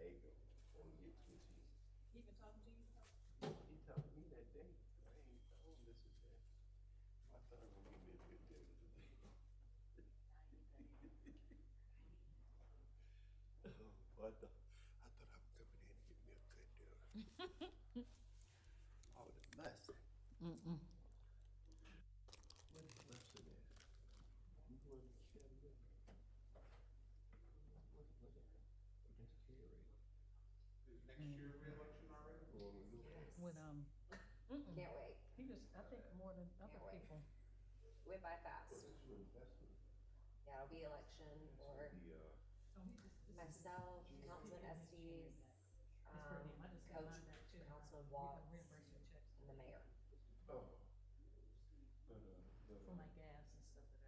Diego on get with you. He been talking to you? He told me that day, I ain't told him this is that. My son gonna give me a good dinner today. Oh, I thought I was coming in to get me a good dinner. Oh, the mustard. Where's the mustard at? You going to share with me? What that's carried. Is next year reelection already? With, Can't wait. he just, I think more than other Can't wait. people. Went by fast. That's Yeah, it'll be election for the, Oh, he just. myself, Councilman Estes, It's for him, I just got Coach, mine back too. Councilman We Watts, got reimbursement checks and the mayor. oh. But, for my gas and stuff that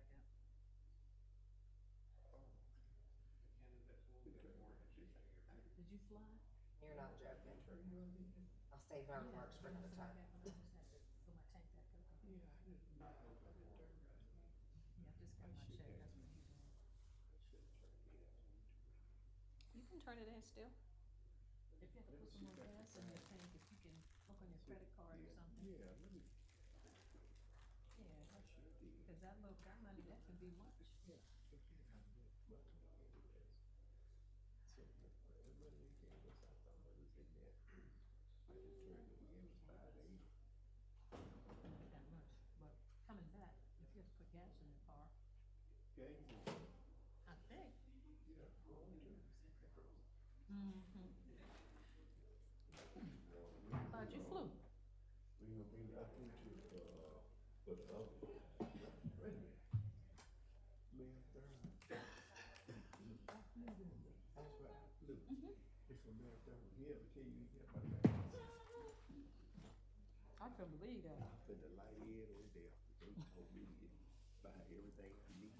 I got. The candidates will get more interesting. Did you fly? You're not joking. I'll save my remarks for another time. I just had to fill my tank back up. yeah, I didn't know about the dirt. Yeah, I just got my check, that's what he doing. I should have turned it in. You can turn it in still. If you have to put some more gas in your tank, if you can look on your credit card or something. Yeah, let me, Yeah, I should have did. cause that little, that money, that can be much. Yeah, forget how much money it is. So, the money they gave us, I thought it was in there. I just turned it, we gave us $5.80. Not that much, but coming back, if you have to put gas in your car, Gang, I think. yeah, going to. Thought you flew. We gonna be nothing to, for the other. Wait a minute. Liam Thurman. That's right, I flew. It's from Liam Thurman, he ever tell you he got my back? I couldn't believe that. I put the light in on there, they told me to buy everything I need.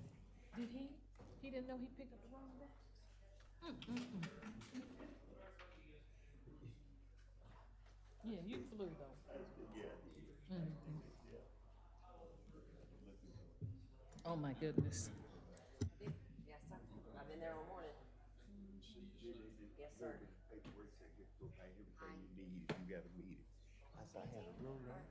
Did he? He didn't know he picked up the wrong bag? Yeah, you flew though. Yeah, yeah. Oh my goodness. Yes, sir. I've been there all morning. Yes, sir. Paperwork said you go buy everything you need if you got a meeting. I said, I had a room there.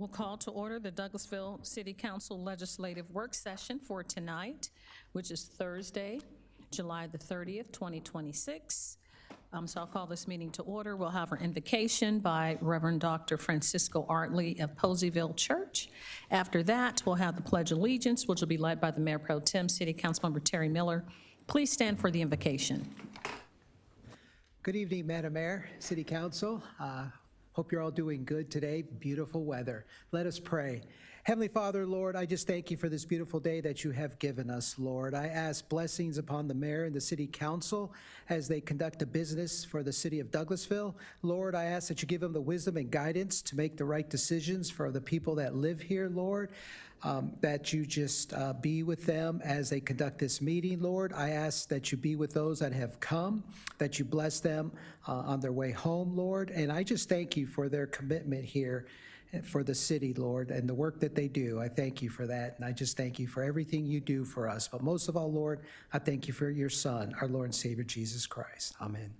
We'll call to order the Douglasville City Council Legislative Work Session for tonight, which is Thursday, July the 30th, 2026. So I'll call this meeting to order. We'll have our invocation by Reverend Dr. Francisco Artley of Poseyville Church. After that, we'll have the Pledge of Allegiance, which will be led by the Mayor Pro Tem, City Councilmember Terry Miller. Please stand for the invocation. Good evening, Madam Mayor, City Council. Hope you're all doing good today. Beautiful weather. Let us pray. Heavenly Father, Lord, I just thank you for this beautiful day that you have given us, Lord. I ask blessings upon the mayor and the city council as they conduct a business for the city of Douglasville. Lord, I ask that you give them the wisdom and guidance to make the right decisions for the people that live here, Lord. That you just be with them as they conduct this meeting, Lord. I ask that you be with those that have come, that you bless them on their way home, Lord. And I just thank you for their commitment here for the city, Lord, and the work that they do. I thank you for that, and I just thank you for everything you do for us. But most of all, Lord, I thank you for your Son, our Lord and Savior, Jesus Christ. Amen.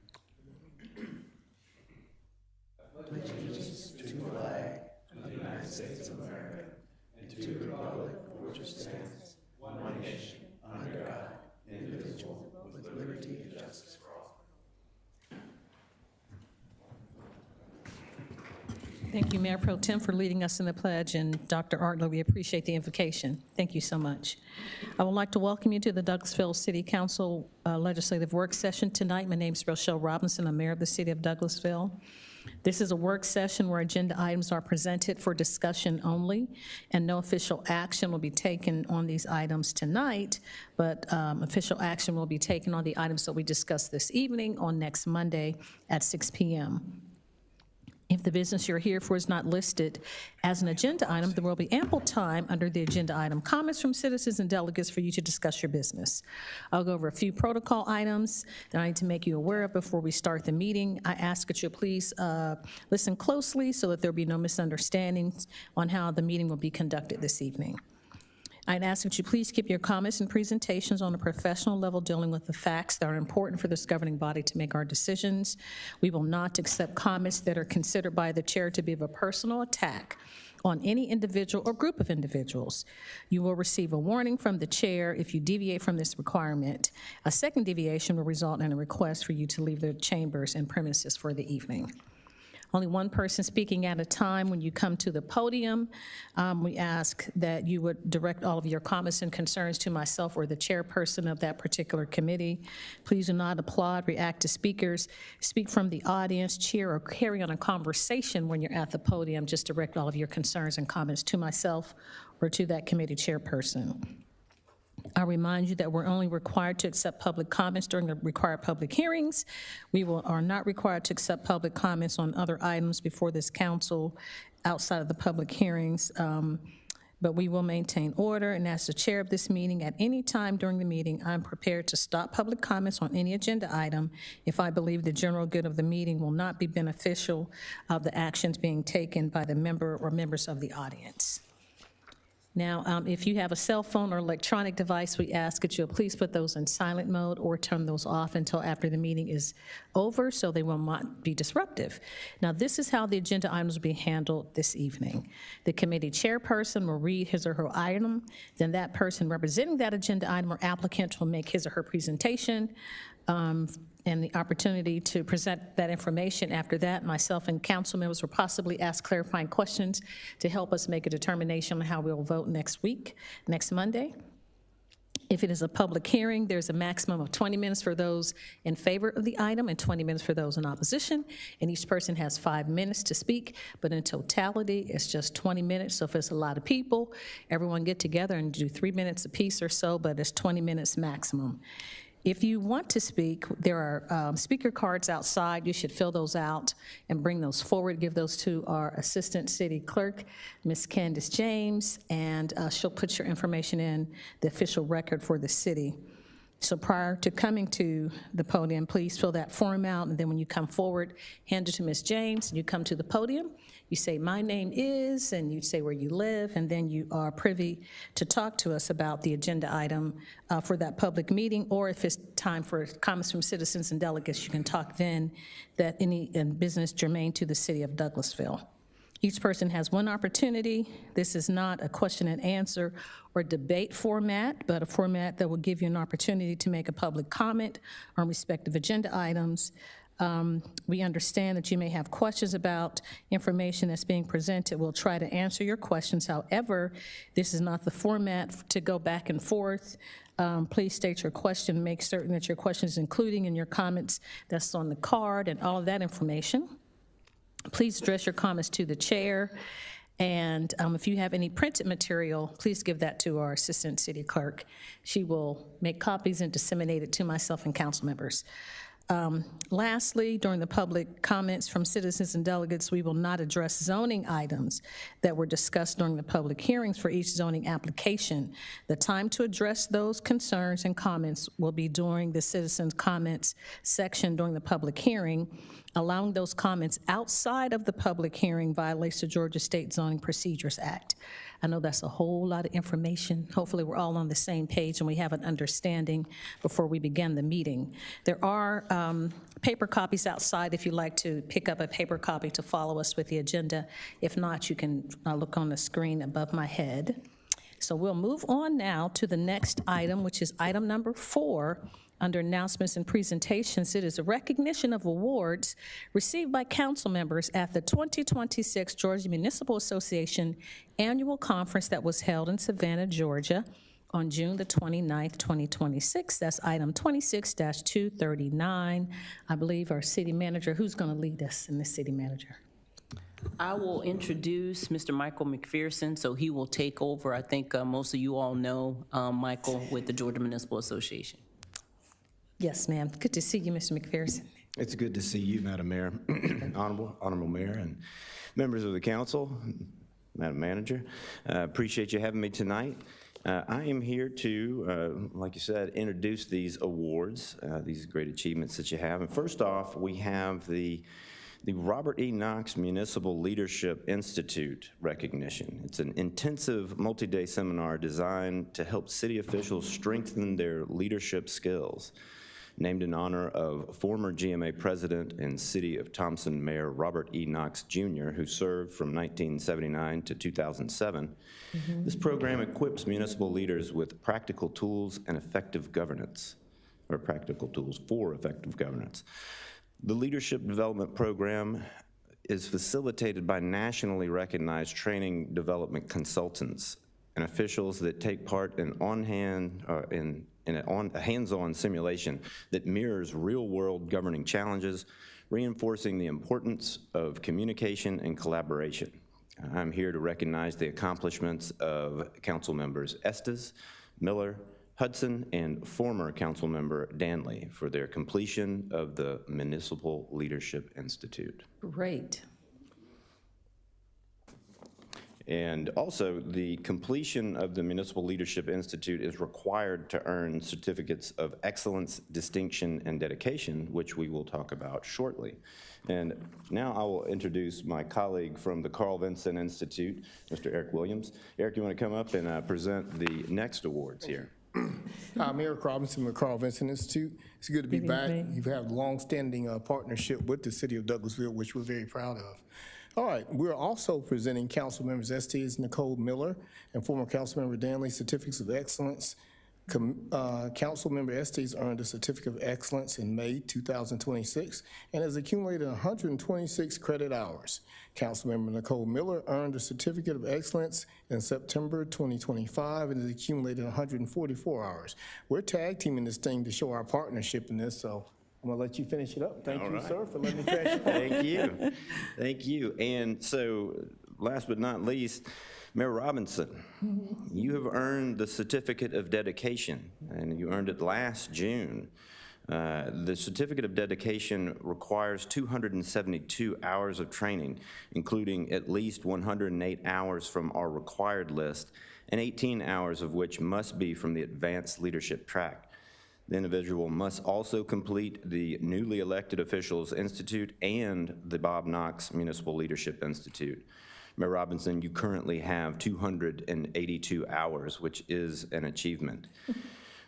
Allegiance to the flag of the United States of America and to the republic for which it stands, one nation, under God, indivisible, with liberty and justice for all. Thank you, Mayor Pro Tem, for leading us in the pledge, and Dr. Artley, we appreciate the invocation. Thank you so much. I would like to welcome you to the Douglasville City Council Legislative Work Session tonight. My name is Rochelle Robinson. I'm Mayor of the City of Douglasville. This is a work session where agenda items are presented for discussion only, and no official action will be taken on these items tonight, but official action will be taken on the items that we discussed this evening on next Monday at 6 p.m. If the business you're here for is not listed as an agenda item, there will be ample time under the agenda item comments from citizens and delegates for you to discuss your business. I'll go over a few protocol items that I need to make you aware of before we start the meeting. I ask that you please listen closely so that there'll be no misunderstandings on how the meeting will be conducted this evening. I'd ask that you please keep your comments and presentations on a professional level dealing with the facts that are important for this governing body to make our decisions. We will not accept comments that are considered by the chair to be of a personal attack on any individual or group of individuals. You will receive a warning from the chair if you deviate from this requirement. A second deviation will result in a request for you to leave the chambers and premises for the evening. Only one person speaking at a time. When you come to the podium, we ask that you would direct all of your comments and concerns to myself or the chairperson of that particular committee. Please do not applaud, react to speakers, speak from the audience, cheer, or carry on a conversation when you're at the podium. Just direct all of your concerns and comments to myself or to that committee chairperson. I remind you that we're only required to accept public comments during the required public hearings. We are not required to accept public comments on other items before this council outside of the public hearings, but we will maintain order. And as the chair of this meeting, at any time during the meeting, I'm prepared to stop public comments on any agenda item if I believe the general good of the meeting will not be beneficial of the actions being taken by the member or members of the audience. Now, if you have a cell phone or electronic device, we ask that you please put those in silent mode or turn those off until after the meeting is over so they will not be disruptive. Now, this is how the agenda items will be handled this evening. The committee chairperson will read his or her item, then that person representing that agenda item or applicant will make his or her presentation, and the opportunity to present that information. After that, myself and council members will possibly ask clarifying questions to help us make a determination on how we'll vote next Monday. If it is a public hearing, there's a maximum of 20 minutes for those in favor of the item and 20 minutes for those in opposition, and each person has 5 minutes to speak, but in totality, it's just 20 minutes. So if it's a lot of people, everyone get together and do 3 minutes apiece or so, but it's 20 minutes maximum. If you want to speak, there are speaker cards outside. You should fill those out and bring those forward. Give those to our Assistant City Clerk, Ms. Candace James, and she'll put your information in the official record for the city. So prior to coming to the podium, please fill that form out, and then when you come forward, hand it to Ms. James, and you come to the podium. You say, "My name is," and you say where you live, and then you are privy to talk to us about the agenda item for that public meeting, or if it's time for comments from citizens and delegates, you can talk then that any business germane to the city of Douglasville. Each person has one opportunity. This is not a question and answer or debate format, but a format that will give you an opportunity to make a public comment on respective agenda items. We understand that you may have questions about information that's being presented. We'll try to answer your questions. However, this is not the format to go back and forth. Please state your question. Make certain that your question is including in your comments that's on the card and all of that information. Please address your comments to the chair. And if you have any printed material, please give that to our Assistant City Clerk. She will make copies and disseminate it to myself and council members. Lastly, during the public comments from citizens and delegates, we will not address zoning items that were discussed during the public hearings for each zoning application. The time to address those concerns and comments will be during the citizens' comments section during the public hearing. Allowing those comments outside of the public hearing violates the Georgia State Zoning Procedures Act. I know that's a whole lot of information. Hopefully, we're all on the same page and we have an understanding before we begin the meeting. There are paper copies outside if you'd like to pick up a paper copy to follow us with the agenda. If not, you can look on the screen above my head. So we'll move on now to the next item, which is item number 4. Under announcements and presentations, it is a recognition of awards received by council members at the 2026 Georgia Municipal Association Annual Conference that was held in Savannah, Georgia on June the 29th, 2026. That's item 26-239. I believe our city manager, who's going to lead us in this city manager? I will introduce Mr. Michael McPherson, so he will take over. I think most of you all know Michael with the Georgia Municipal Association. Yes, ma'am. Good to see you, Mr. McPherson. It's good to see you, Madam Mayor, Honorable Mayor, and members of the council, Madam Manager. Appreciate you having me tonight. I am here to, like you said, introduce these awards, these great achievements that you have. And first off, we have the Robert E. Knox Municipal Leadership Institute recognition. It's an intensive multi-day seminar designed to help city officials strengthen their leadership skills. Named in honor of former GMA President and City of Thompson Mayor Robert E. Knox Jr., who served from 1979 to 2007. This program equips municipal leaders with practical tools and effective governance, or practical tools for effective governance. The Leadership Development Program is facilitated by nationally recognized training development consultants and officials that take part in a hands-on simulation that mirrors real-world governing challenges, reinforcing the importance of communication and collaboration. I'm here to recognize the accomplishments of council members Estes, Miller, Hudson, and former council member Danley for their completion of the Municipal Leadership Institute. Great. And also, the completion of the Municipal Leadership Institute is required to earn certificates of excellence, distinction, and dedication, which we will talk about shortly. And now I will introduce my colleague from the Carl Vinson Institute, Mr. Eric Williams. Eric, you want to come up and present the next awards here? I'm Eric Robinson with Carl Vinson Institute. It's good to be back. You've had a long-standing partnership with the city of Douglasville, which we're very proud of. All right, we're also presenting council members Estes Nicole Miller and former council member Danley certificates of excellence. Council member Estes earned a certificate of excellence in May 2026 and has accumulated 126 credit hours. Council member Nicole Miller earned a certificate of excellence in September 2025 and has accumulated 144 hours. We're tag teaming this thing to show our partnership in this, so I'm gonna let you finish it up. Thank you, sir, for letting me finish it. Thank you. Thank you. And so, last but not least, Mayor Robinson, you have earned the Certificate of Dedication, and you earned it last June. The Certificate of Dedication requires 272 hours of training, including at least 108 hours from our required list, and 18 hours of which must be from the Advanced Leadership track. The individual must also complete the Newly Elected Officials Institute and the Bob Knox Municipal Leadership Institute. Mayor Robinson, you currently have 282 hours, which is an achievement.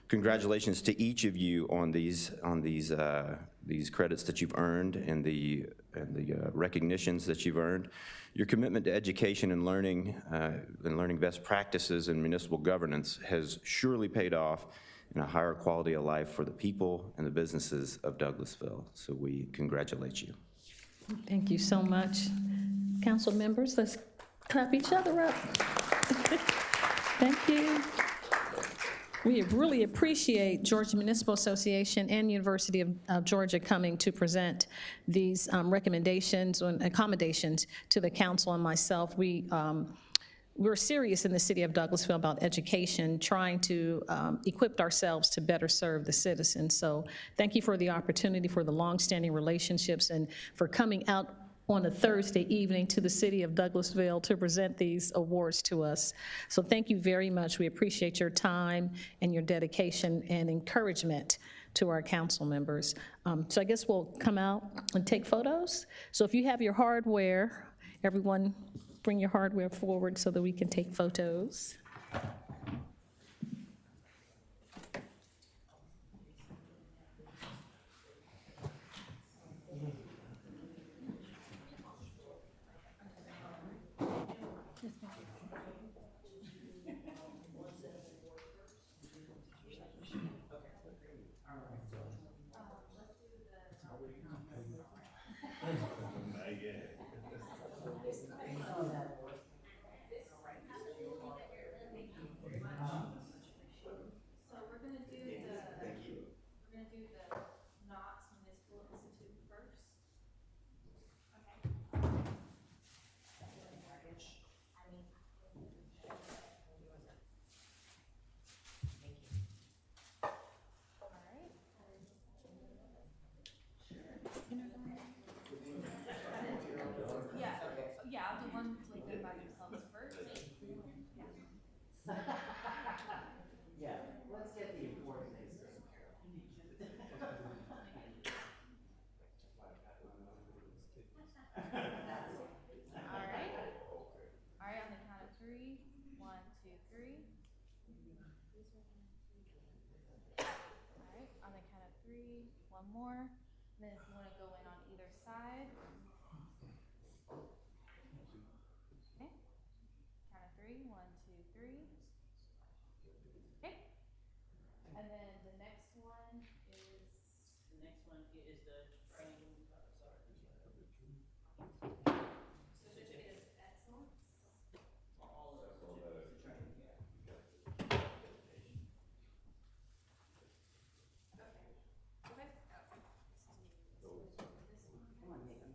Congratulations to each of you on these credits that you've earned and the recognitions that you've earned. Your commitment to education and learning best practices in municipal governance has surely paid off in a higher quality of life for the people and the businesses of Douglasville. So we congratulate you. Thank you so much. Council members, let's clap each other up. Thank you. We really appreciate Georgia Municipal Association and University of Georgia coming to present these recommendations and accommodations to the council and myself. We're serious in the city of Douglasville about education, trying to equip ourselves to better serve the citizens. So thank you for the opportunity, for the longstanding relationships, and for coming out on a Thursday evening to the city of Douglasville to present these awards to us. So thank you very much. We appreciate your time and your dedication and encouragement to our council members. So I guess we'll come out and take photos. So if you have your hardware, everyone bring your hardware forward so that we can take photos. So we're gonna do the Knox Municipal Institute first. Yeah, I'll do one like them by themselves first. All right, on the count of three. 1, 2, 3. All right, on the count of three, one more. And then if you want to go in on either side. Okay. Count of three. 1, 2, 3. Okay. And then the next one is. The next one is the training, sorry. Certificate of Excellence. All of the training, yeah. Okay. Come on, Megan.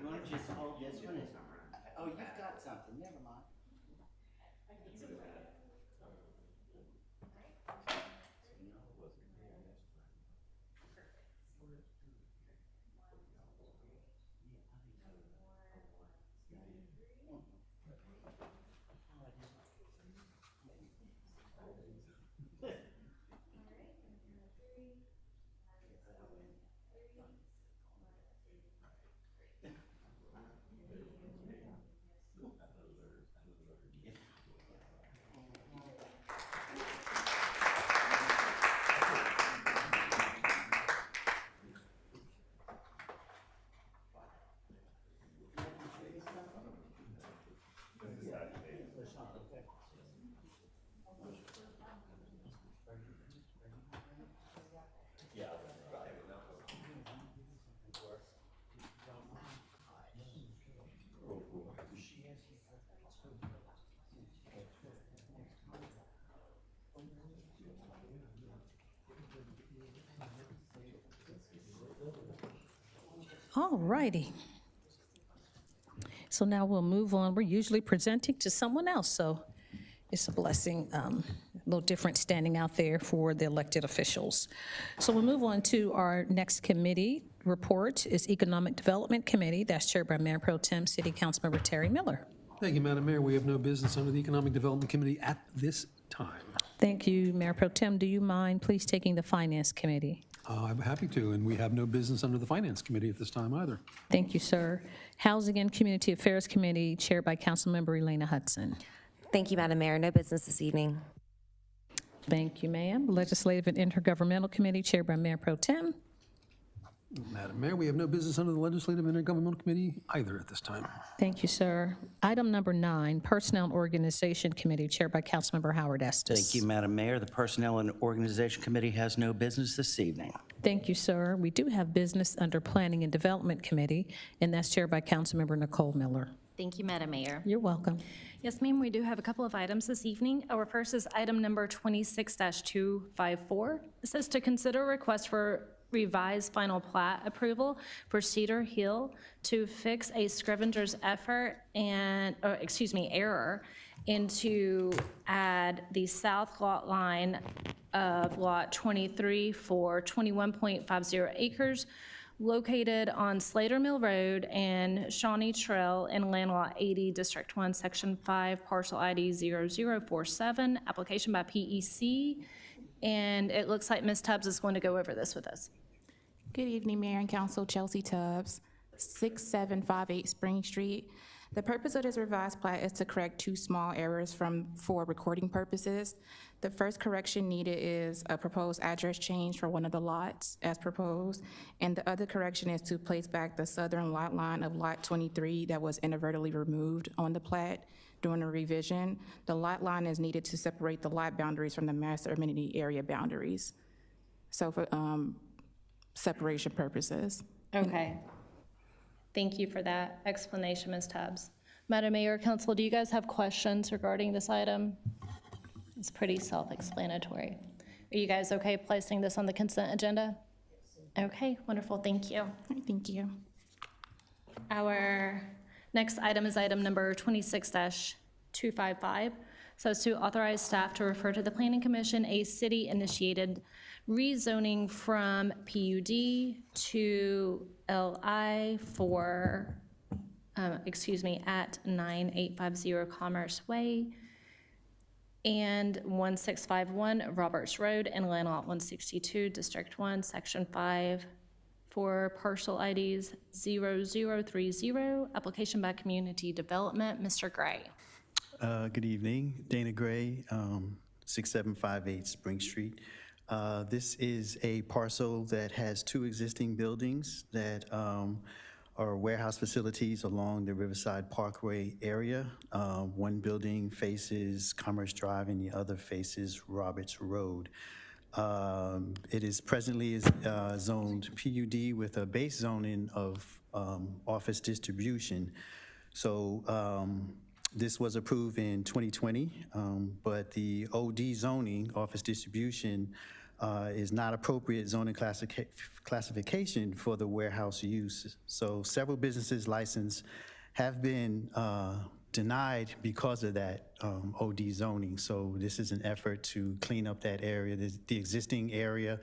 You want to just hold this one? Oh, you've got something, never mind. All righty. So now we'll move on. We're usually presenting to someone else, so it's a blessing, a little different standing out there for the elected officials. So we'll move on to our next committee report is Economic Development Committee. That's chaired by Mayor Pro Tem City Councilmember Terry Miller. Thank you, Madam Mayor. We have no business under the Economic Development Committee at this time. Thank you, Mayor Pro Tem. Do you mind please taking the Finance Committee? I'm happy to, and we have no business under the Finance Committee at this time either. Thank you, sir. Housing and Community Affairs Committee chaired by Councilmember Elena Hudson. Thank you, Madam Mayor. No business this evening. Thank you, ma'am. Legislative and Intergovernmental Committee chaired by Mayor Pro Tem. Madam Mayor, we have no business under the Legislative and Intergovernmental Committee either at this time. Thank you, sir. Item number 9, Personnel and Organization Committee chaired by Councilmember Howard Estes. Thank you, Madam Mayor. The Personnel and Organization Committee has no business this evening. Thank you, sir. We do have business under Planning and Development Committee, and that's chaired by Councilmember Nicole Miller. Thank you, Madam Mayor. You're welcome. Yes, ma'am, we do have a couple of items this evening. Our first is item number 26-254. It says to consider request for revised final plat approval for Cedar Hill to fix a scrivener's error and to add the south lot line of Lot 23 for 21.50 acres located on Slater Mill Road and Shawnee Trail in Land Lot 80, District 1, Section 5, Parcel ID 0047, application by PEC. And it looks like Ms. Tubbs is going to go over this with us. Good evening, Mayor and Council. Chelsea Tubbs, 6758 Spring Street. The purpose of this revised plat is to correct 2 small errors for recording purposes. The first correction needed is a proposed address change for one of the lots as proposed, and the other correction is to place back the southern lot line of Lot 23 that was inadvertently removed on the plat during the revision. The lot line is needed to separate the lot boundaries from the master amenity area boundaries. So for separation purposes. Okay. Thank you for that explanation, Ms. Tubbs. Madam Mayor, Council, do you guys have questions regarding this item? It's pretty self-explanatory. Are you guys okay placing this on the consent agenda? Okay, wonderful, thank you. Thank you. Our next item is item number 26-255. So it's to authorize staff to refer to the Planning Commission a city-initiated rezoning from PUD to LI for, at 9850 Commerce Way and 1651 Roberts Road and Land Lot 162, District 1, Section 5, for parcel IDs 0030, application by Community Development. Mr. Gray. Good evening, Dana Gray, 6758 Spring Street. This is a parcel that has 2 existing buildings that are warehouse facilities along the Riverside Parkway area. One building faces Commerce Drive and the other faces Roberts Road. It is presently zoned PUD with a base zoning of office distribution. So this was approved in 2020, but the OD zoning, office distribution, is not appropriate zoning classification for the warehouse use. So several businesses licensed have been denied because of that OD zoning. So this is an effort to clean up that area. The existing area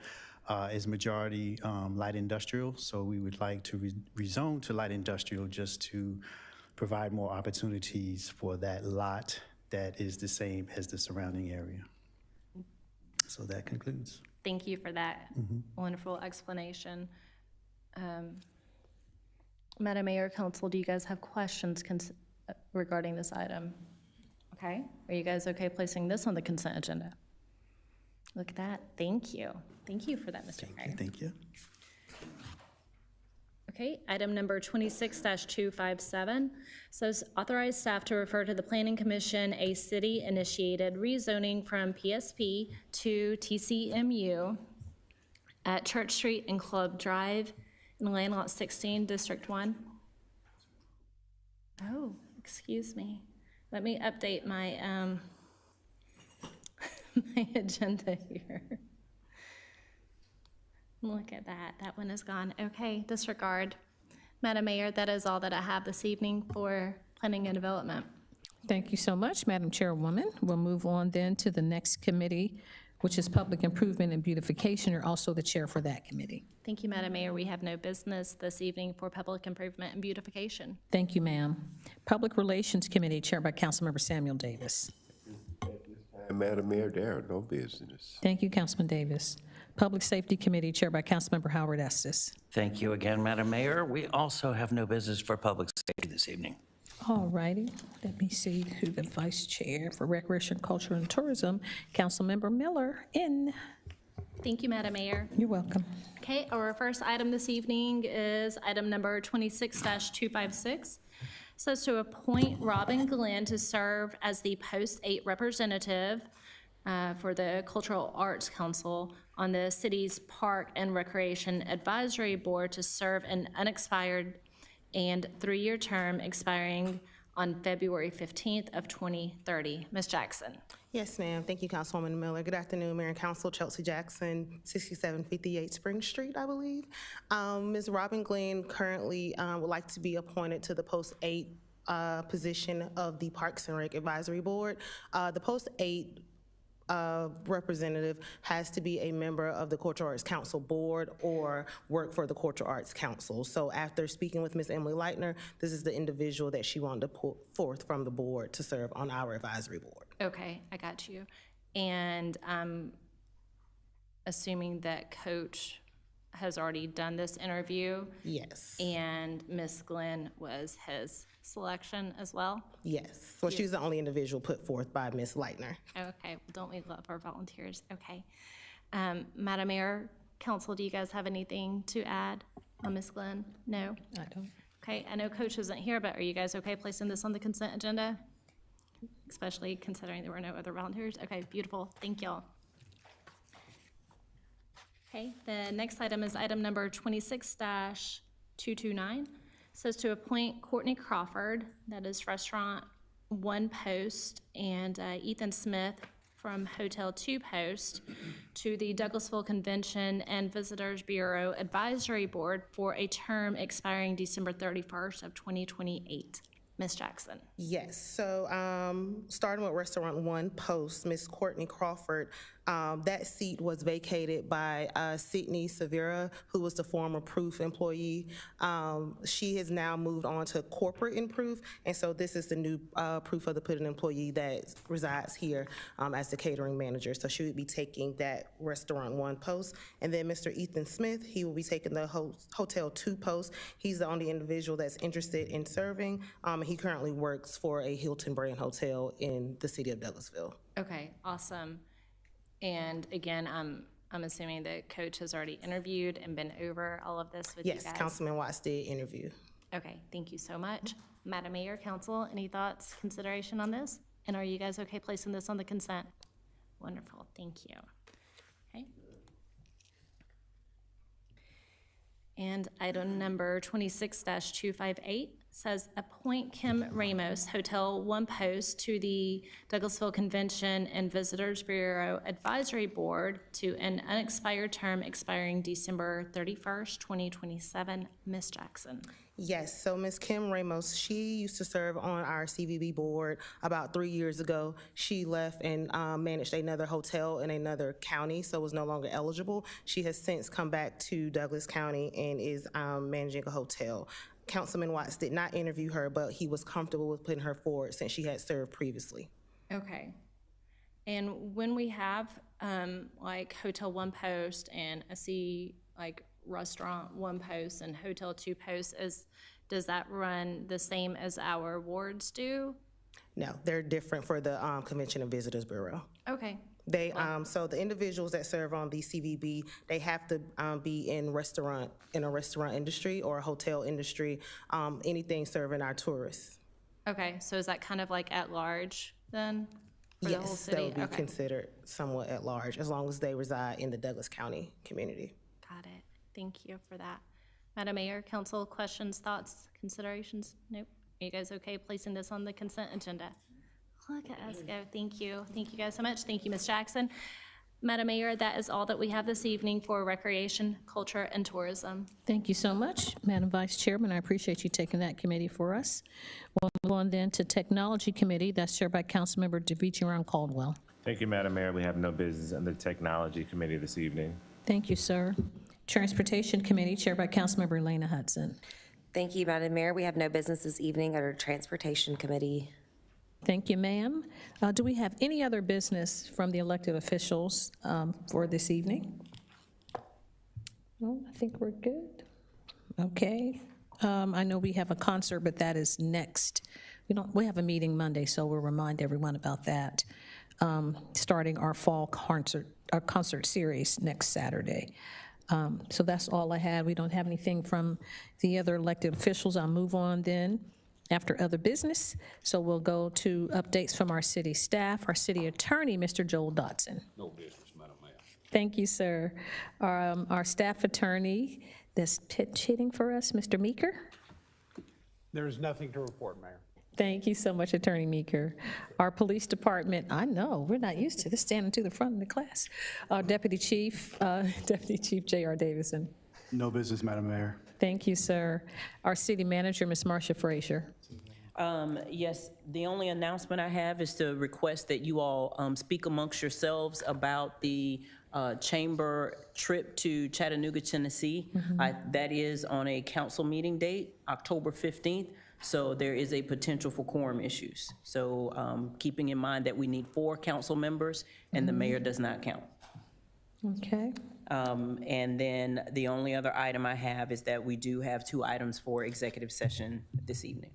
is majority light industrial, so we would like to rezone to light industrial just to provide more opportunities for that lot that is the same as the surrounding area. So that concludes. Thank you for that wonderful explanation. Madam Mayor, Council, do you guys have questions regarding this item? Okay, are you guys okay placing this on the consent agenda? Look at that, thank you. Thank you for that, Mr. Gray. Thank you. Okay, item number 26-257 says authorize staff to refer to the Planning Commission a city-initiated rezoning from PSP to TCMU at Church Street and Club Drive in Land Lot 16, District 1. Oh, excuse me. Let me update my, my agenda here. Look at that, that one is gone. Okay, disregard. Madam Mayor, that is all that I have this evening for planning and development. Thank you so much, Madam Chairwoman. We'll move on then to the next committee, which is Public Improvement and Beautification. You're also the chair for that committee. Thank you, Madam Mayor. We have no business this evening for public improvement and beautification. Thank you, ma'am. Public Relations Committee, chaired by Councilmember Samuel Davis. Madam Mayor, there are no business. Thank you, Councilman Davis. Public Safety Committee, chaired by Councilmember Howard Estes. Thank you again, Madam Mayor. We also have no business for public safety this evening. All righty, let me see who the vice chair for Recreation, Culture, and Tourism, Councilmember Miller, in. Thank you, Madam Mayor. You're welcome. Okay, our first item this evening is item number 26-256. Says to appoint Robin Glenn to serve as the Post 8 representative for the Cultural Arts Council on the city's Park and Recreation Advisory Board to serve an unexpired and 3-year term expiring on February 15th of 2030. Ms. Jackson. Yes, ma'am. Thank you, Councilwoman Miller. Good afternoon, Mayor and Council. Chelsea Jackson, 6758 Spring Street, I believe. Ms. Robin Glenn currently would like to be appointed to the Post 8 position of the Parks and Rec Advisory Board. The Post 8 representative has to be a member of the Cultural Arts Council Board or work for the Cultural Arts Council. So after speaking with Ms. Emily Leitner, this is the individual that she wanted to pull forth from the board to serve on our advisory board. Okay, I got you. And I'm assuming that Coach has already done this interview? Yes. And Ms. Glenn was his selection as well? Yes. Well, she's the only individual put forth by Ms. Leitner. Okay, well, don't we love our volunteers? Okay. Madam Mayor, Council, do you guys have anything to add on Ms. Glenn? No? I don't. Okay, I know Coach isn't here, but are you guys okay placing this on the consent agenda? Especially considering there were no other volunteers? Okay, beautiful. Thank y'all. Okay, the next item is item number 26-229. Says to appoint Courtney Crawford, that is Restaurant One Post, and Ethan Smith from Hotel Two Post to the Douglasville Convention and Visitors Bureau Advisory Board for a term expiring December 31st of 2028. Ms. Jackson. Yes, so starting with Restaurant One Post, Ms. Courtney Crawford, that seat was vacated by Sydney Severa, who was the former Proof employee. She has now moved on to corporate in Proof, and so this is the new Proof of the Pudding employee that resides here as the catering manager. So she would be taking that Restaurant One Post. And then Mr. Ethan Smith, he will be taking the Hotel Two Post. He's the only individual that's interested in serving. He currently works for a Hilton brand hotel in the city of Douglasville. Okay, awesome. And again, I'm assuming that Coach has already interviewed and been over all of this with you guys? Yes, Councilman Watts did interview. Okay, thank you so much. Madam Mayor, Council, any thoughts, consideration on this? And are you guys okay placing this on the consent? Wonderful, thank you. Okay. And item number 26-258 says appoint Kim Ramos, Hotel One Post, to the Douglasville Convention and Visitors Bureau Advisory Board to an unexpired term expiring December 31st, 2027. Ms. Jackson. Yes, so Ms. Kim Ramos, she used to serve on our CVB board about 3 years ago. She left and managed another hotel in another county, so was no longer eligible. She has since come back to Douglas County and is managing a hotel. Councilman Watts did not interview her, but he was comfortable with putting her forward since she had served previously. Okay. And when we have like Hotel One Post and I see like Restaurant One Post and Hotel Two Post, does that run the same as our wards do? No, they're different for the Convention and Visitors Bureau. Okay. They so the individuals that serve on the CVB, they have to be in a restaurant industry or a hotel industry, anything serving our tourists. Okay, so is that kind of like at large then? For the whole Yes, city? they would be Okay. considered somewhat at large as long as they reside in the Douglas County community. Got it. Thank you for that. Madam Mayor, Council, questions, thoughts, considerations? Nope. Are you guys okay placing this on the consent agenda? Look at us go. Thank you. Thank you guys so much. Thank you, Ms. Jackson. Madam Mayor, that is all that we have this evening for recreation, culture, and tourism. Thank you so much, Madam Vice Chairman. I appreciate you taking that committee for us. We'll move on then to Technology Committee. That's chaired by Councilmember DeVici Brown Caldwell. Thank you, Madam Mayor. We have no business in the Technology Committee this evening. Thank you, sir. Transportation Committee chaired by Councilmember Elena Hudson. Thank you, Madam Mayor. We have no business this evening under Transportation Committee. Thank you, ma'am. Do we have any other business from the elected officials for this evening? No, I think we're good. Okay. I know we have a concert, but that is next. We have a meeting Monday, so we'll remind everyone about that. Starting our fall concert series next Saturday. So that's all I had. We don't have anything from the other elected officials. I'll move on then after other business. So we'll go to updates from our city staff, our city attorney, Mr. Joel Dotson. No business, Madam Mayor. Thank you, sir. Our staff attorney that's pitch-hitting for us, Mr. Meeker. There is nothing to report, Mayor. Thank you so much, Attorney Meeker. Our police department, I know, we're not used to this, standing to the front of the class. Our Deputy Chief J.R. Davison. No business, Madam Mayor. Thank you, sir. Our city manager, Ms. Marcia Frazier. Yes, the only announcement I have is to request that you all speak amongst yourselves about the chamber trip to Chattanooga, Tennessee. That is on a council meeting date, October 15th. So there is a potential for quorum issues. So keeping in mind that we need 4 council members and the mayor does not count. Okay. And then the only other item I have is that we do have 2 items for executive session this evening.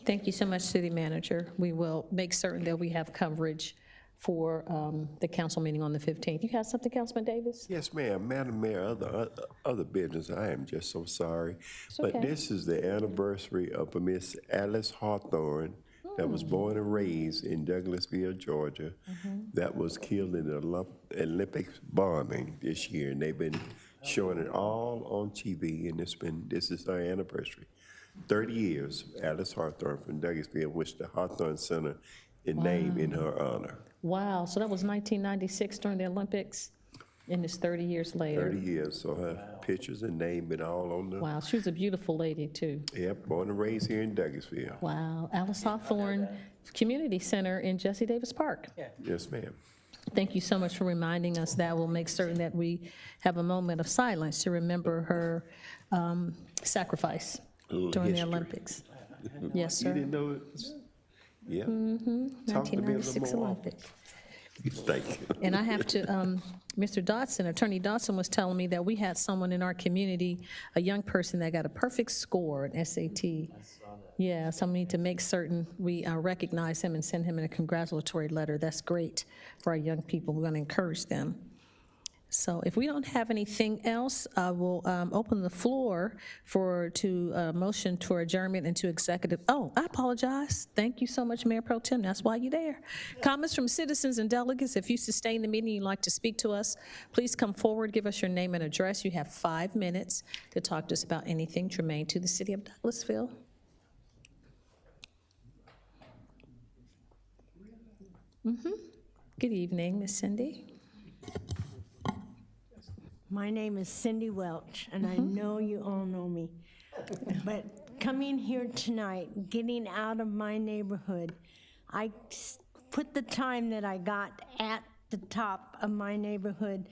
Thank you so much, city manager. We will make certain that we have coverage for the council meeting on the 15th. You have something, Councilman Davis? Yes, ma'am. Madam Mayor, other business, I am just so sorry. But okay. this is the anniversary of a Miss Alice Hawthorne that was born and raised in Douglasville, Georgia, that was killed in the Olympics bombing this year. And they've been showing it all on TV, and this is our anniversary. 30 years, Alice Hawthorne from Douglasville, which the Hawthorne Center is named in her honor. Wow, so that was 1996 during the Olympics, and it's 30 years later. 30 years, so her pictures and name and all on the. Wow, she was a beautiful lady, too. Yep, born and raised here in Douglasville. Wow, Alice Hawthorne Community Center in Jesse Davis Park. Yes, ma'am. Thank you so much for reminding us that. We'll make certain that we have a moment of silence to remember her sacrifice during the Olympics. Yes, sir. You didn't know it? Yeah. Talk to me a little 1996 more. Olympics. Thank you. And I have to, Mr. Dotson, Attorney Dotson was telling me that we had someone in our community, a young person that got a perfect score at SAT. Yeah, so we need to make certain we recognize him and send him in a congratulatory letter. That's great for our young people. We're going to encourage them. So if we don't have anything else, I will open the floor to motion to adjournment into executive. Oh, I apologize. Thank you so much, Mayor Pro Tem. That's why you're there. Comments from citizens and delegates. If you sustain the meeting, you'd like to speak to us, please come forward, give us your name and address. You have 5 minutes to talk to us about anything germane to the city of Douglasville. Good evening, Miss Cindy. My name is Cindy Welch, and I know you all know me. But coming here tonight, getting out of my neighborhood, I put the time that I got at the top of my neighborhood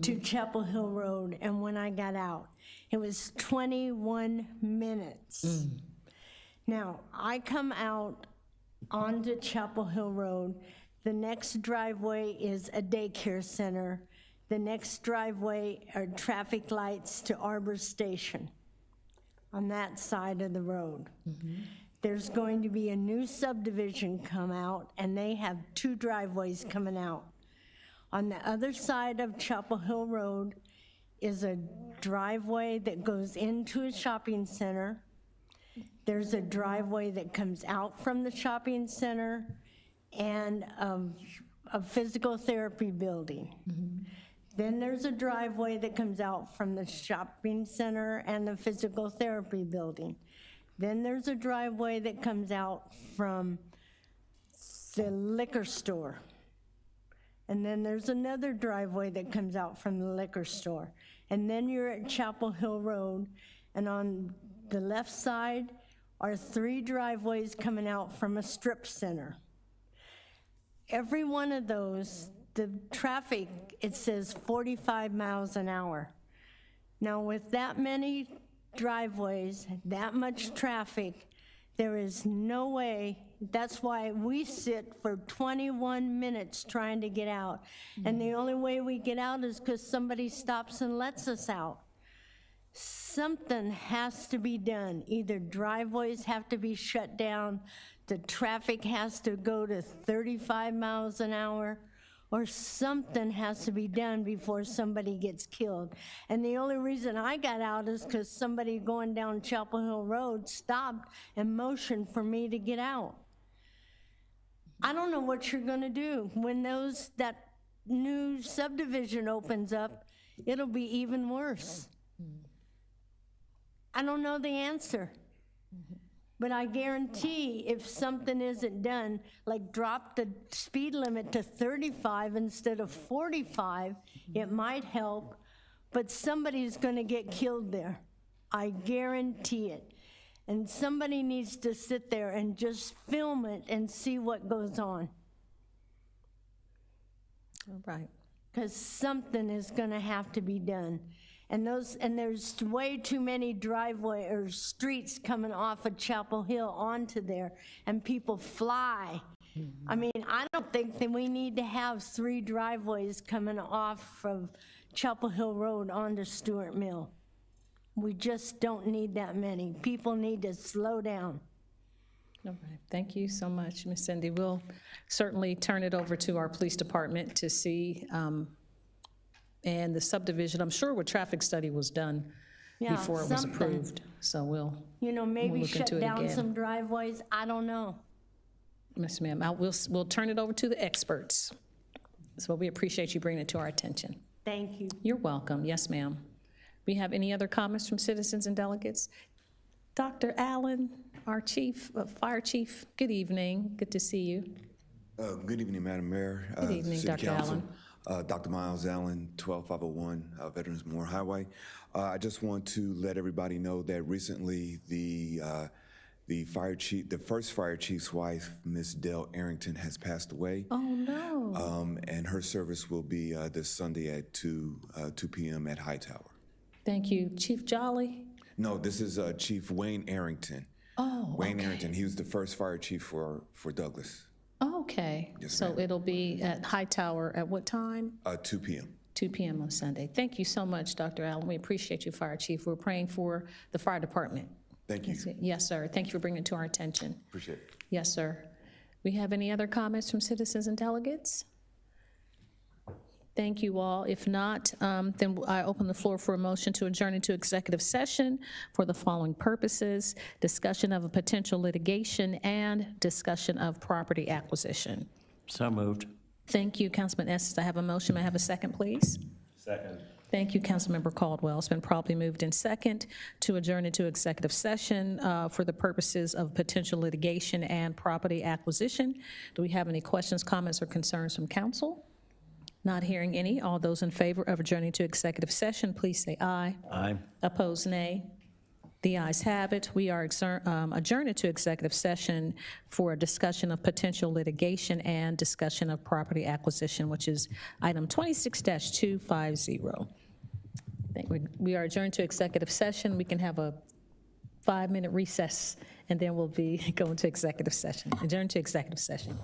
to Chapel Hill Road, and when I got out, it was 21 minutes. Now, I come out onto Chapel Hill Road. The next driveway is a daycare center. The next driveway are traffic lights to Arbor Station on that side of the road. There's going to be a new subdivision come out, and they have 2 driveways coming out. On the other side of Chapel Hill Road is a driveway that goes into a shopping center. There's a driveway that comes out from the shopping center and a physical therapy building. Then there's a driveway that comes out from the shopping center and the physical therapy building. Then there's a driveway that comes out from the liquor store. And then there's another driveway that comes out from the liquor store. And then you're at Chapel Hill Road, and on the left side are 3 driveways coming out from a strip center. Every one of those, the traffic, it says 45 miles an hour. Now, with that many driveways, that much traffic, there is no way. That's why we sit for 21 minutes trying to get out. And the only way we get out is because somebody stops and lets us out. Something has to be done. Either driveways have to be shut down, the traffic has to go to 35 miles an hour, or something has to be done before somebody gets killed. And the only reason I got out is because somebody going down Chapel Hill Road stopped and motioned for me to get out. I don't know what you're gonna do. When that new subdivision opens up, it'll be even worse. I don't know the answer. But I guarantee if something isn't done, like drop the speed limit to 35 instead of 45, it might help, but somebody's gonna get killed there. I guarantee it. And somebody needs to sit there and just film it and see what goes on. All right. Because something is gonna have to be done. And there's way too many driveway or streets coming off of Chapel Hill onto there, and people fly. I mean, I don't think that we need to have 3 driveways coming off of Chapel Hill Road onto Stewart Mill. We just don't need that many. People need to slow down. All right, thank you so much, Ms. Cindy. We'll certainly turn it over to our police department to see, and the subdivision, I'm sure a traffic study was done Yeah, before it was something. approved, so we'll Maybe look shut into it down again. some driveways, I don't know. Yes, ma'am. We'll turn it over to the experts. So we appreciate you bringing it to our attention. Thank you. You're welcome. Yes, ma'am. We have any other comments from citizens and delegates? Dr. Allen, our chief, fire chief, good evening. Good to see you. Good evening, Madam Mayor. Good evening, City Dr. Council. Allen. Dr. Miles Allen, 12501 Veterans Memorial Highway. I just want to let everybody know that recently the fire chief, the first fire chief's wife, Miss Dell Arrington, has passed away. Oh, no. And her service will be this Sunday at 2 p.m. at Hightower. Thank you. Chief Jolly? No, this is Chief Wayne Arrington. Oh, Wayne Arrington, he was the first fire chief for Douglas. Okay. Yes, So ma'am. it'll be at Hightower at what time? 2 p.m. 2 p.m. on Sunday. Thank you so much, Dr. Allen. We appreciate you, Fire Chief. We're praying for the fire department. Thank you. Yes, sir. Thank you for bringing it to our attention. Appreciate it. Yes, sir. We have any other comments from citizens and delegates? Thank you all. If not, then I open the floor for a motion to adjourn into executive session for the following purposes: discussion of a potential litigation and discussion of property acquisition. So moved. Thank you, Councilman Estes. I have a motion. May I have a second, please? Second. Thank you, Councilmember Caldwell. It's been properly moved in second to adjourn into executive session for the purposes of potential litigation and property acquisition. Do we have any questions, comments, or concerns from council? Not hearing any. All those in favor of adjourning to executive session, please say aye. Aye. Opposed, nay. The ayes have it. We are adjourned into executive session for a discussion of potential litigation and discussion of property acquisition, which is item 26-250. I think we are adjourned to executive session. We can have a 5-minute recess, and then we'll be going to executive session. Adjourn to executive session.